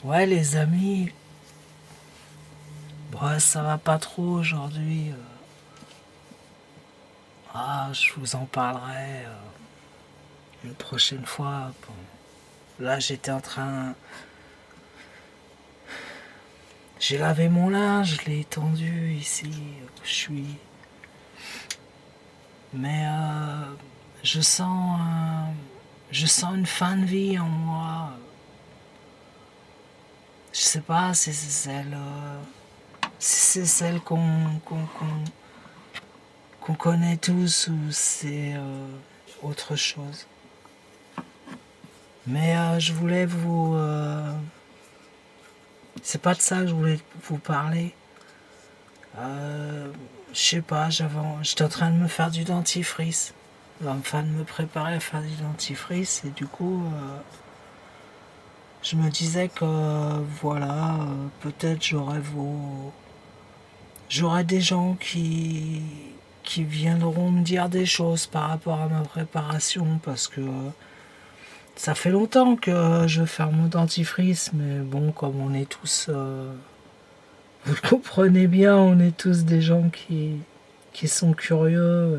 Ouais les amis, bon, ça va pas trop aujourd'hui. Je vous en parlerai une prochaine fois. Bon, là j'étais en train... J'ai lavé mon linge, je l'ai étendu ici où je suis. Mais je sens une fin de vie en moi. Je sais pas si c'est celle qu'on connaît tous ou c'est autre chose. Mais je voulais vous... c'est pas de ça que je voulais vous parler. Je sais pas, j'étais en train de me faire du dentifrice. Enfin, de me préparer à faire du dentifrice. Et du coup, je me disais que, voilà, peut-être j'aurais des gens qui viendront me dire des choses par rapport à ma préparation. Parce que ça fait longtemps que je veux faire mon dentifrice. Mais bon, comme on est tous... vous le comprenez bien, on est tous des gens qui sont curieux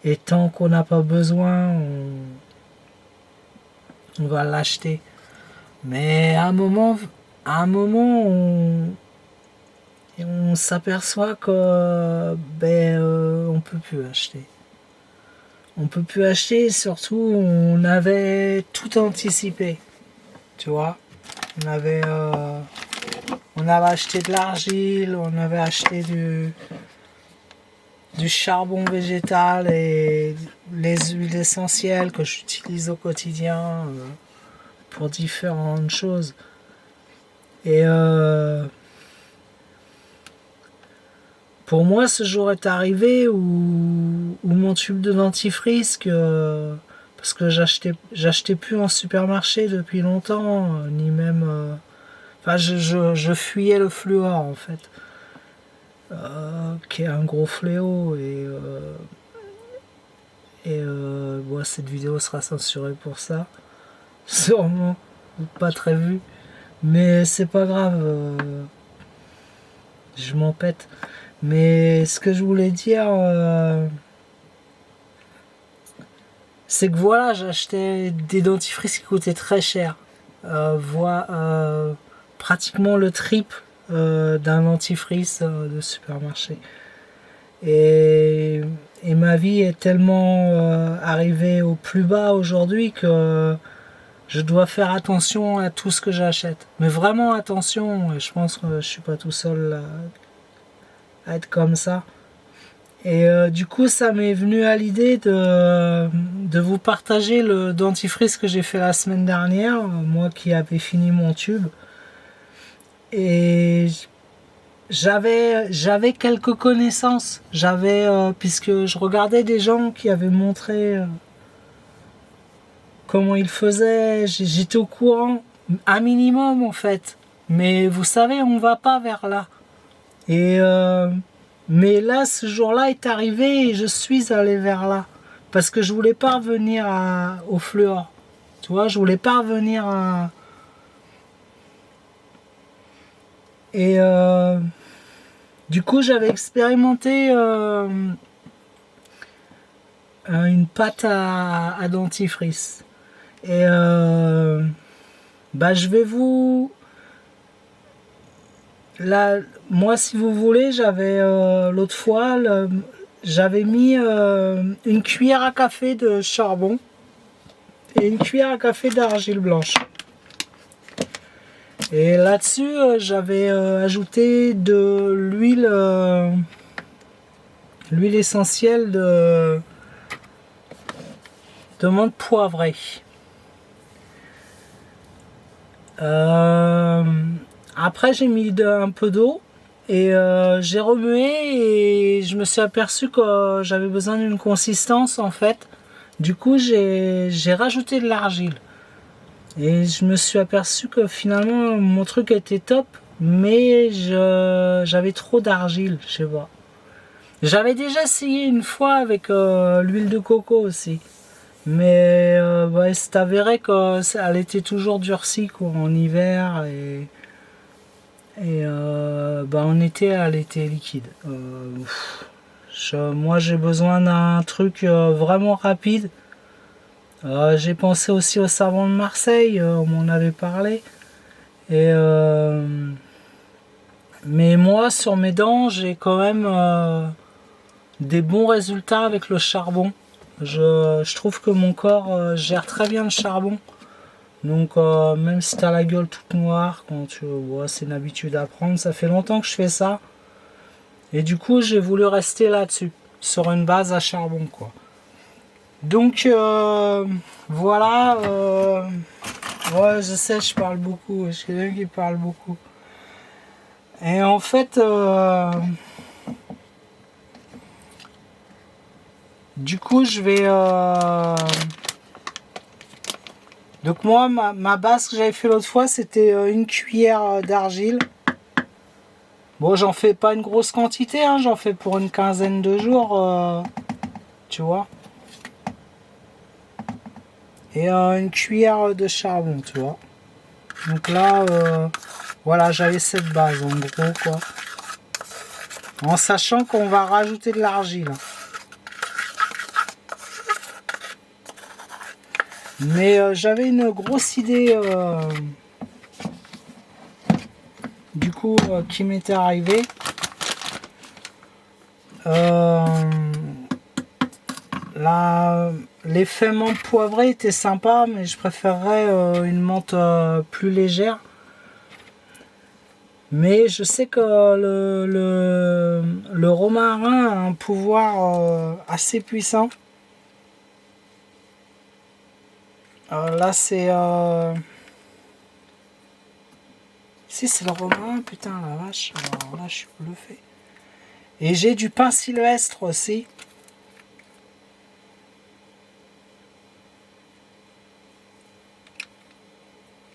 et tant qu'on n'a pas besoin, on va l'acheter. Mais à un moment on s'aperçoit que on peut plus acheter. On peut plus acheter, surtout on avait tout anticipé, tu vois. On avait acheté de l'argile, on avait acheté du charbon végétal et les huiles essentielles que j'utilise au quotidien pour différentes choses. Et pour moi, ce jour est arrivé où mon tube de dentifrice, parce que j'achetais plus en supermarché depuis longtemps, ni même... Enfin, je fuyais le fluor en fait, qui est un gros fléau bon, cette vidéo sera censurée pour ça, sûrement, ou pas très vue, mais c'est pas grave, je m'en pète. Mais ce que je voulais dire, c'est que voilà, j'achetais des dentifrices qui coûtaient très cher, pratiquement le triple d'un dentifrice de supermarché. Et ma vie est tellement arrivée au plus bas aujourd'hui que je dois faire attention à tout ce que j'achète. Mais vraiment attention, et je pense que je suis pas tout seul à être comme ça. Et du coup, ça m'est venu à l'idée de vous partager le dentifrice que j'ai fait la semaine dernière, moi qui avais fini mon tube. Et j'avais quelques connaissances. Puisque je regardais des gens qui avaient montré comment ils faisaient. J'étais au courant, un minimum en fait. Mais vous savez, on va pas vers là. Et mais là, ce jour-là est arrivé et je suis allé vers là. Parce que je voulais pas revenir au fluor. Tu vois, je voulais pas revenir à... Et du coup, j'avais expérimenté une pâte à dentifrice. Et je vais vous... Là, moi, si vous voulez, j'avais l'autre fois, j'avais mis une cuillère à café de charbon et une cuillère à café d'argile blanche. Et là-dessus, j'avais ajouté de l'huile essentielle de menthe poivrée. Après, j'ai mis un peu d'eau et j'ai remué et je me suis aperçu que j'avais besoin d'une consistance en fait. Du coup, j'ai rajouté de l'argile. Et je me suis aperçu que finalement mon truc était top, mais j'avais trop d'argile, je sais pas. J'avais déjà essayé une fois avec l'huile de coco aussi. Mais bah, c'est avéré qu'elle était toujours durcie quoi, en hiver et bah, en été elle était liquide. Moi j'ai besoin d'un truc vraiment rapide. J'ai pensé aussi au savon de Marseille, on m'en avait parlé. Mais moi sur mes dents j'ai quand même des bons résultats avec le charbon. Je trouve que mon corps gère très bien le charbon. Donc même si t'as la gueule toute noire, quand tu vois, c'est une habitude à prendre. Ça fait longtemps que je fais ça. Et du coup j'ai voulu rester là-dessus, sur une base à charbon quoi. Donc voilà. Ouais je sais je parle beaucoup, je suis quelqu'un qui parle beaucoup. Et en fait du coup je vais donc moi, ma base que j'avais fait l'autre fois, c'était une cuillère d'argile. Bon, j'en fais pas une grosse quantité, hein, j'en fais pour une quinzaine de jours, tu vois. Et une cuillère de charbon, tu vois. Donc là, voilà, j'avais cette base en gros, quoi. En sachant qu'on va rajouter de l'argile. Mais j'avais une grosse idée, du coup, qui m'était arrivée. L'effet menthe poivrée était sympa, mais je préférerais une menthe plus légère. Mais je sais que le romarin a un pouvoir assez puissant. Là, c'est... Si, c'est le romarin, putain, la vache. Alors là, je suis bluffé. Et j'ai du pain sylvestre aussi.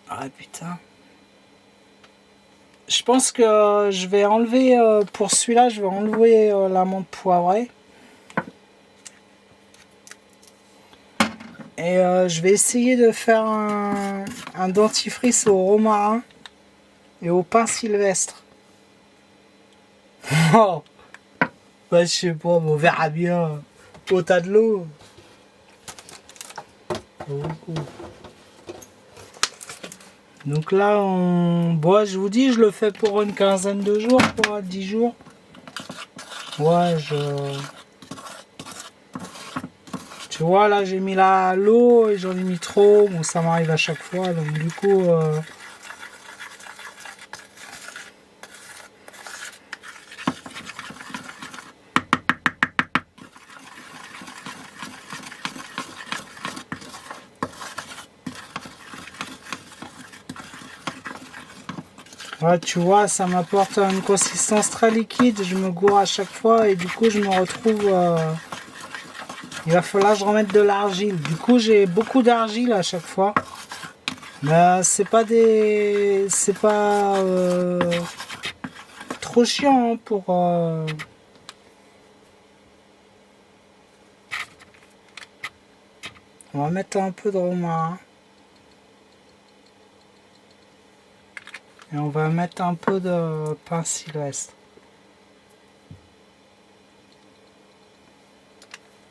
Ah putain. Je pense que je vais enlever, pour celui-là, je vais enlever la menthe poivrée. Et je vais essayer de faire un dentifrice au romarin et au pain sylvestre. Oh, bah, je sais pas, on verra bien. Au tas de l'eau. Donc là, bon, je vous dis, je le fais pour une quinzaine de jours, quoi, 10 jours. Ouais, tu vois, là, j'ai mis l'eau et j'en ai mis trop. Bon, ça m'arrive à chaque fois, donc du coup... Ouais, tu vois, ça m'apporte une consistance très liquide. Je me gourre à chaque fois et du coup, je me retrouve... il va falloir que je remette de l'argile. Du coup, j'ai beaucoup d'argile à chaque fois. Mais c'est pas des... C'est pas... trop chiant hein, pour... On va mettre un peu de romarin. Et on va mettre un peu de pain sylvestre.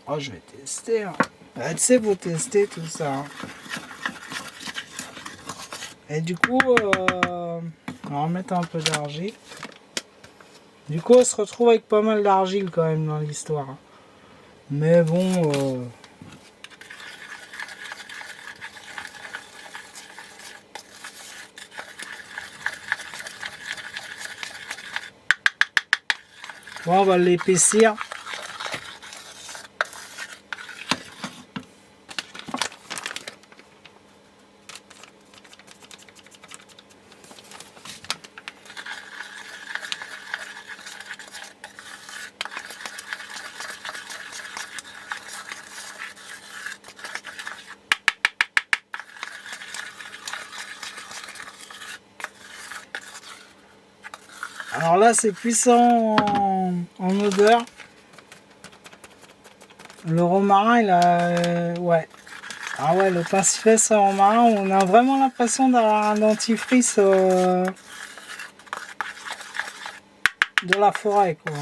Oh, je vais tester. Hein. Bah, tu sais, faut tester tout ça. Hein. Et du coup, on va remettre un peu d'argile. Du coup, on se retrouve avec pas mal d'argile quand même dans l'histoire. Hein. Mais bon... Bon, on va l'épaissir. Alors là, c'est puissant en odeur. Le romarin, il a... ouais. Ah ouais, le dentifrice en main, on a vraiment l'impression d'avoir un dentifrice de la forêt, quoi.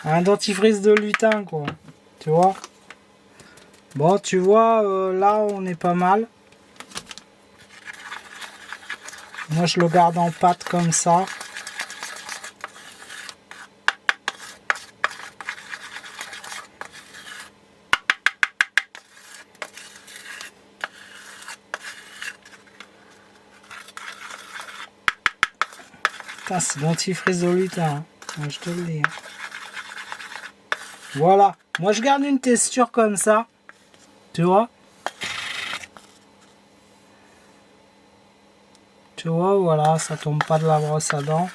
Un dentifrice de lutin, quoi. Tu vois? Bon, tu vois, là, on est pas mal. Moi, je le garde en pâte comme ça. Putain, c'est dentifrice de lutin, hein. Je te le dis. Hein. Voilà. Moi, je garde une texture comme ça. Tu vois? Tu vois, voilà, ça tombe pas de la brosse à dents.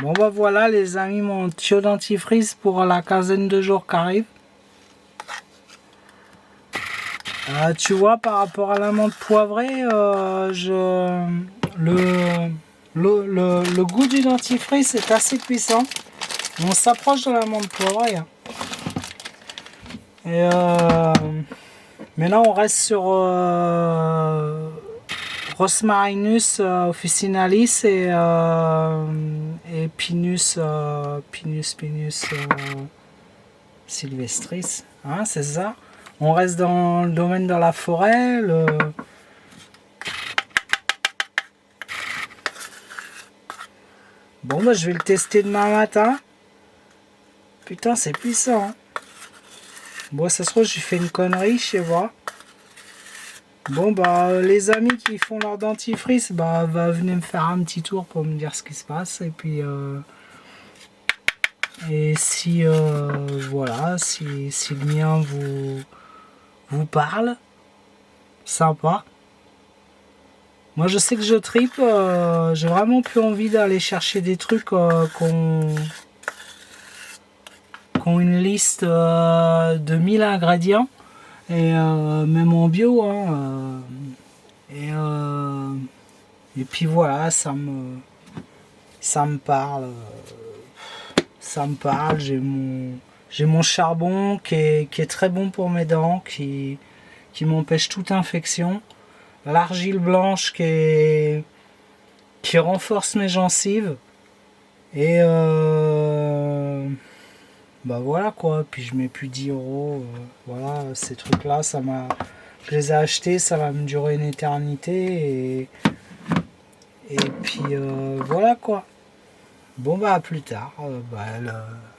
Bon bah voilà les amis, mon tuyau dentifrice pour la quinzaine de jours qui arrive. Tu vois, par rapport à la menthe poivrée, le goût du dentifrice est assez puissant. On s'approche de la menthe poivrée. Hein. Et mais là on reste sur Rosmarinus officinalis et Pinus sylvestris, hein, c'est ça. On reste dans le domaine de la forêt. Bon bah je vais le tester demain matin. Putain c'est puissant. Hein. Bon ça se trouve j'ai fait une connerie, je sais pas. Bon bah les amis qui font leur dentifrice, bah venez me faire un petit tour pour me dire ce qui se passe et puis et si voilà si le mien vous parle, sympa. Moi je sais que je tripe, j'ai vraiment plus envie d'aller chercher des trucs qu'on une liste de 1000 ingrédients et même en bio hein, et puis voilà ça me parle j'ai mon charbon qui est très bon pour mes dents qui m'empêche toute infection, l'argile blanche qui renforce mes gencives et bah voilà quoi, puis je mets plus 10 euros, voilà, ces trucs là, je les ai achetés, ça va me durer une éternité et puis voilà quoi. Bon bah à plus tard,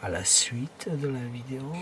à la suite de la vidéo.